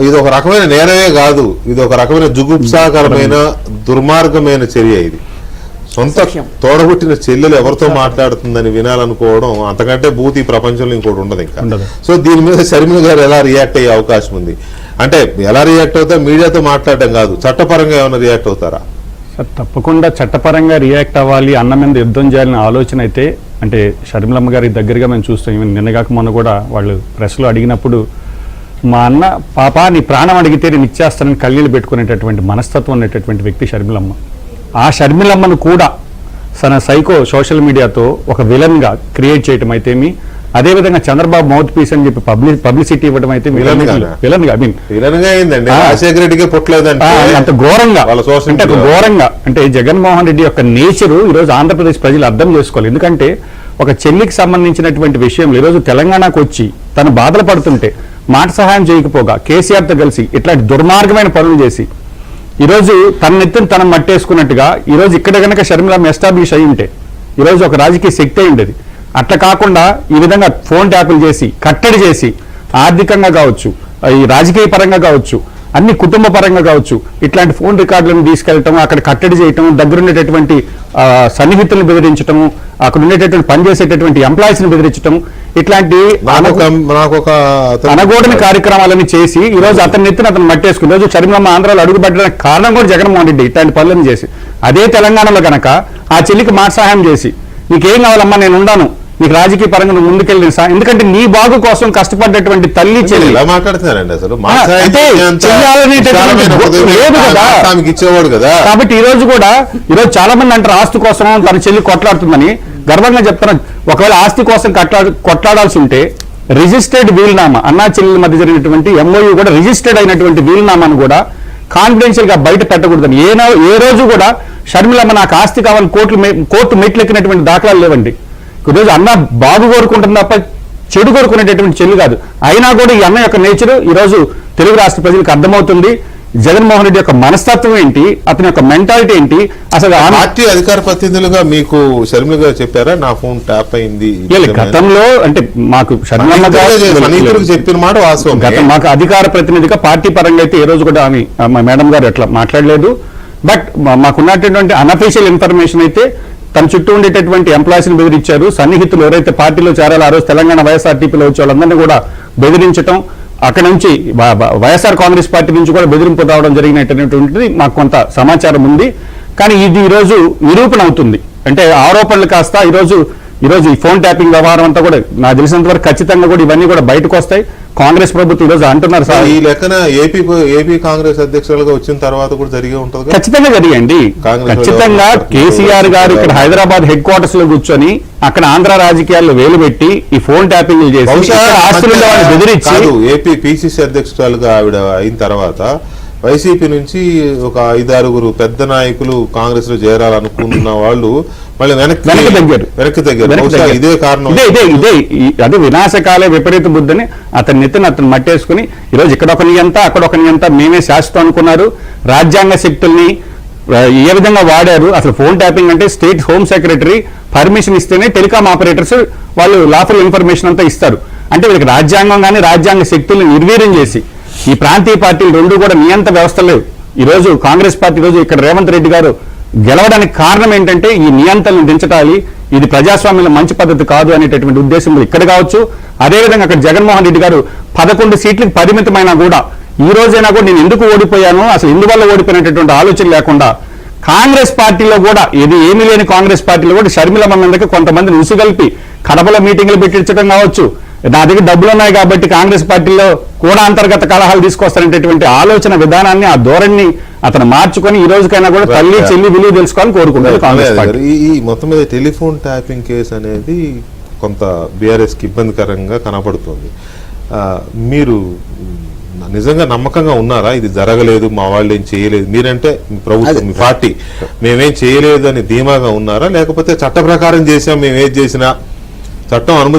ఇది ఒక రకమైన నేరమే కాదు, ఇది ఒక రకమైన జుగుప్సాకరమైన దుర్మార్గమైన చర్య. ఇది సొంత తోడబుట్టిన చెల్లెలు ఎవరితో మాట్లాడుతుందని వినాలనుకోవడం అంతకంటే భూతి ప్రపంచంలో ఇంకోటి ఉండదు ఇంకా. సో దీని మీద షర్మిల గారు ఎలా రియాక్ట్ అయ్యే అవకాశం ఉంది అంటే, ఎలా రియాక్ట్ అవుతారు? మీడియాతో మాట్లాడడం కాదు, చట్టపరంగా ఏమైనా రియాక్ట్ అవుతారా? తప్పకుండా చట్టపరంగా రియాక్ట్ అవ్వాలి, అన్న మీద యుద్ధం చేయాలని ఆలోచన అయితే అంటే షర్మిలమ్మ గారి దగ్గరగా మేము చూస్తాం. ఈవెన్ నిన్నగాక మొన్న కూడా వాళ్ళు ప్రెస్లో అడిగినప్పుడు మా అన్న పాప నీ ప్రాణం అడిగితే నేను ఇచ్చేస్తానని కళ్ళీళ్ళు పెట్టుకునేటటువంటి మనస్తత్వం ఉండేటటువంటి వ్యక్తి షర్మిలమ్మ. ఆ షర్మిలమ్మను కూడా తన సైకో సోషల్ మీడియాతో ఒక విలన్గా క్రియేట్ చేయటం అయితేమి, అదేవిధంగా చంద్రబాబు మౌత్ పీస్ అని చెప్పి పబ్లిసిటీ ఇవ్వడం అయితే అంత ఘోరంగా అంటే జగన్మోహన్ రెడ్డి యొక్క నేచరు ఈరోజు ఆంధ్రప్రదేశ్ ప్రజలు అర్థం చేసుకోవాలి. ఎందుకంటే ఒక చెల్లికి సంబంధించినటువంటి విషయంలో ఈరోజు తెలంగాణకు వచ్చి తను బాధలు పడుతుంటే మాట సహాయం చేయకపోగా కేసీఆర్తో కలిసి ఇట్లాంటి దుర్మార్గమైన పనులు చేసి ఈరోజు తన నెత్తిని తన మట్టేసుకున్నట్టుగా ఈరోజు ఇక్కడ కనుక షర్మిలమ్మ ఎస్టాబ్లిష్ అయి ఉంటే ఈరోజు ఒక రాజకీయ శక్తి అయి ఉండేది. అట్లా కాకుండా ఈ విధంగా ఫోన్ ట్యాపులు చేసి కట్టడి చేసి ఆర్థికంగా కావచ్చు, ఈ రాజకీయ పరంగా కావచ్చు, అన్ని కుటుంబ పరంగా కావచ్చు, ఇట్లాంటి ఫోన్ రికార్డులను తీసుకెళ్లటం, అక్కడ కట్టడి చేయటం, దగ్గరుండేటటువంటి సన్నిహితులను బెదిరించడం, అక్కడ ఉండేటటువంటి పనిచేసేటటువంటి ఎంప్లాయీస్ని బెదిరించడం, ఇట్లాంటి అనగూడని కార్యక్రమాలని చేసి ఈరోజు అతని నెత్తిని అతను మట్టేసుకుని ఈరోజు షర్మిలమ్మ ఆంధ్రాలో అడుగుపెట్టడానికి కారణం కూడా జగన్మోహన్ రెడ్డి ఇట్లాంటి పనులను చేసి. అదే తెలంగాణలో కనుక ఆ చెల్లికి మాట సహాయం చేసి నీకేం కావాలమ్మా నేను ఉన్నాను, నీకు రాజకీయ పరంగా నువ్వు ముందుకెళ్ళి ఎందుకంటే నీ బాగు కోసం కష్టపడ్డటువంటి తల్లి చెల్లి ఇచ్చేవాడు కదా. కాబట్టి ఈ రోజు కూడా ఈరోజు చాలా మంది అంటారు ఆస్తి కోసం తన చెల్లి కొట్లాడుతుందని. గర్వంగా చెప్తాను, ఒకవేళ ఆస్తి కోసం కొట్లాడాల్సి ఉంటే రిజిస్టర్డ్ వీలునామా అన్నా చెల్లెల మధ్య జరిగినటువంటి ఎంఓయూ కూడా రిజిస్టర్డ్ అయినటువంటి వీలునామాను కూడా కాన్ఫిడెన్షియల్ గా బయట పెట్టకూడదని ఏ రోజు కూడా షర్మిలమ్మ నాకు ఆస్తి కావాలని కోర్టు మెట్లెక్కినటువంటి దాఖలాలు లేవండి. ఈరోజు అన్న బాగు కోరుకుంటుంది తప్ప చెడు కోరుకునేటటువంటి చెల్లి కాదు. అయినా కూడా ఈ అన్న యొక్క నేచరు ఈరోజు తెలుగు రాష్ట్ర ప్రజలకు అర్థమవుతుంది. జగన్మోహన్ రెడ్డి యొక్క మనస్తత్వం ఏంటి, అతని యొక్క మెంటాలిటీ ఏంటి, అసలు పార్టీ అధికార ప్రతినిధులుగా మీకు షర్మిల గారు చెప్పారా నా ఫోన్ ట్యాప్ అయింది? గతంలో అంటే మాకు షర్మిలమ్మ గారు చెప్పిన మాట వాస్తవం. మాకు అధికార ప్రతినిధిగా పార్టీ పరంగా అయితే ఏ రోజు కూడా ఆమె మేడం గారు ఎట్లా మాట్లాడలేదు. బట్ మాకున్నటువంటి అనఫీషియల్ ఇన్ఫర్మేషన్ అయితే తన చుట్టూ ఉండేటటువంటి ఎంప్లాయీస్ని బెదిరించారు. సన్నిహితులు ఎవరైతే పార్టీలో చేరాలో ఆ రోజు తెలంగాణ వైఎస్ఆర్టీపీలో వచ్చే వాళ్ళందరినీ కూడా బెదిరించడం, అక్కడ నుంచి వైఎస్ఆర్ కాంగ్రెస్ పార్టీ నుంచి కూడా బెదిరింపు రావడం జరిగినటువంటిది మాకు కొంత సమాచారం ఉంది. కానీ ఇది ఈరోజు నిరూపణ అవుతుంది. అంటే ఆరోపణలు కాస్త ఈరోజు ఈ ఫోన్ ట్యాపింగ్ వ్యవహారం అంతా కూడా నాకు తెలిసినంత వరకు ఖచ్చితంగా కూడా ఇవన్నీ కూడా బయటకు వస్తాయి. కాంగ్రెస్ ప్రభుత్వం ఈరోజు అంటున్నారు సార్ ఈ లెక్కన ఏపీ కాంగ్రెస్ అధ్యక్షులుగా వచ్చిన తర్వాత కూడా జరిగే ఉంటుంది. ఖచ్చితంగా జరిగండి. ఖచ్చితంగా కేసీఆర్ గారు ఇక్కడ హైదరాబాద్ హెడ్ క్వార్టర్స్ లో కూర్చొని అక్కడ ఆంధ్ర రాజకీయాల్లో వేలు పెట్టి ఈ ఫోన్ ట్యాపింగ్ చేసి బెదిరించి ఏపీ పిసిసి అధ్యక్షురాలుగా ఆవిడ అయిన తర్వాత వైసీపీ నుంచి ఒక 5-6 పెద్ద నాయకులు కాంగ్రెస్ లో చేరాలనుకున్న వాళ్ళు మళ్ళీ వెనక్కి తగ్గారు. ఇదే కారణం. అదే వినాశకాలే విపరీత బుద్ధిని అతను మట్టేసుకుని ఈరోజు ఇక్కడ ఒక నియంత అక్కడ ఒక నియంత మేమే శాశ్వతం అనుకున్నారు. రాజ్యాంగ శక్తుల్ని ఏ విధంగా వాడారు. అసలు ఫోన్ ట్యాపింగ్ అంటే స్టేట్ హోమ్ సెక్రటరీ పర్మిషన్ ఇస్తేనే టెలికాం ఆపరేటర్స్ వాళ్ళు లాఫుల్ ఇన్ఫర్మేషన్ అంతా ఇస్తారు. అంటే వీళ్ళకి రాజ్యాంగం కానీ రాజ్యాంగ శక్తుల్ని నిర్వీర్యం చేసి ఈ ప్రాంతీయ పార్టీలు రెండు కూడా నియంత వ్యవస్థలు ఈరోజు కాంగ్రెస్ పార్టీ ఈరోజు ఇక్కడ రేవంత్ రెడ్డి గారు గెలవడానికి కారణం ఏంటంటే ఈ నియంత్రణను దించటాలి, ఇది ప్రజాస్వామ్యంలో మంచి పద్ధతి కాదు అనేటటువంటి ఉద్దేశంలో ఇక్కడ కావచ్చు. అదేవిధంగా అక్కడ జగన్మోహన్ రెడ్డి గారు 11 సీట్లకు పరిమితమైనా కూడా ఈ రోజైనా కూడా నేను ఎందుకు ఓడిపోయాను, అసలు ఎందువల్ల ఓడిపోయినటువంటి ఆలోచన లేకుండా కాంగ్రెస్ పార్టీలో కూడా ఇది ఏమీ లేని కాంగ్రెస్ పార్టీలో కూడా షర్మిలమ్మ మీదకి కొంతమందిని ఉసుగల్పి కడపలో మీటింగ్లు పెట్టించడం కావచ్చు, నా దగ్గర డబ్బులు ఉన్నాయి కాబట్టి కాంగ్రెస్ పార్టీలో కూడా అంతర్గత కలహాలు తీసుకొస్తారనేటటువంటి ఆలోచన విధానాన్ని ఆ ధోరణిని అతను మార్చుకొని ఈ రోజుకైనా కూడా తల్లి చెల్లి విలువ తెలుసుకోవాలని కోరుకుంటారు కాంగ్రెస్ పార్టీ. ఈ మొత్తం మీద టెలిఫోన్ ట్యాపింగ్ కేసు అనేది కొంత బీఆర్ఎస్ కి ఇబ్బందికరంగా కనపడుతుంది. మీరు నిజంగా నమ్మకంగా ఉన్నారా ఇది జరగలేదు, మా వాళ్ళు ఏం చేయలేదు, మీరంటే ప్రభుత్వం మీ పార్టీ మేమేం చేయలేదు అని ధీమాగా ఉన్నారా, లేకపోతే చట్ట ప్రకారం చేసాం మేము ఏది చేసినా చట్టం అనుమతి